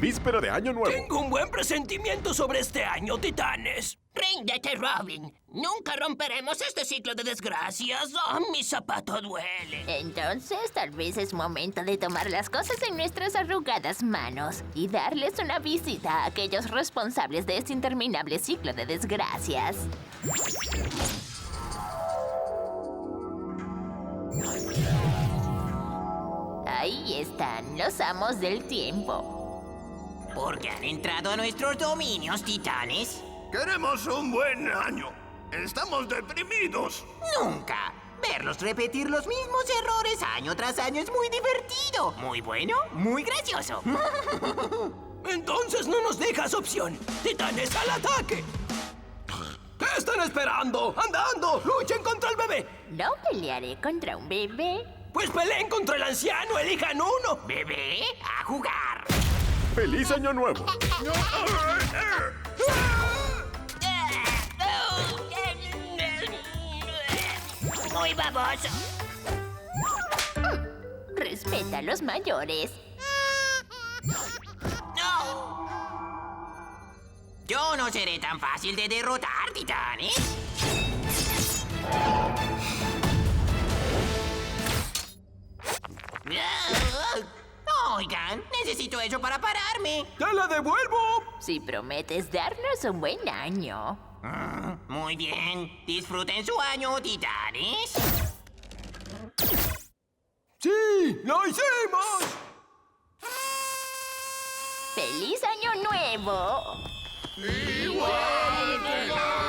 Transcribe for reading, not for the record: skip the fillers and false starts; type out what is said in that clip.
víspera de Año Nuevo. Tengo un buen presentimiento sobre este año, titanes. Ríndete, Robin. Nunca romperemos este ciclo de desgracias. Oh, mi zapato duele. Entonces, tal vez es momento de tomar las cosas en nuestras arrugadas manos y darles una visita a aquellos responsables de este interminable ciclo de desgracias. Ahí están, los amos del tiempo. ¿Por qué han entrado a nuestros dominios, titanes? Queremos un buen año. Estamos deprimidos. Nunca. Verlos repetir los mismos errores año tras año es muy divertido. Muy bueno, muy gracioso. Entonces no nos dejas opción. ¡Titanes al ataque! ¿Qué están esperando? ¡Andando! ¡Luchen contra el bebé! No pelearé contra un bebé. Pues peleen contra el anciano, elijan uno. Bebé, a jugar. ¡Feliz Año Nuevo! Muy baboso. Respeta a los mayores. No. Yo no seré tan fácil de derrotar, titanes. Oigan, necesito eso para pararme. ¡Te la devuelvo! Si prometes darnos un buen año. Muy bien. Disfruten su año, titanes. ¡Sí! ¡Lo hicimos! ¡Feliz Año Nuevo! ¡Igual que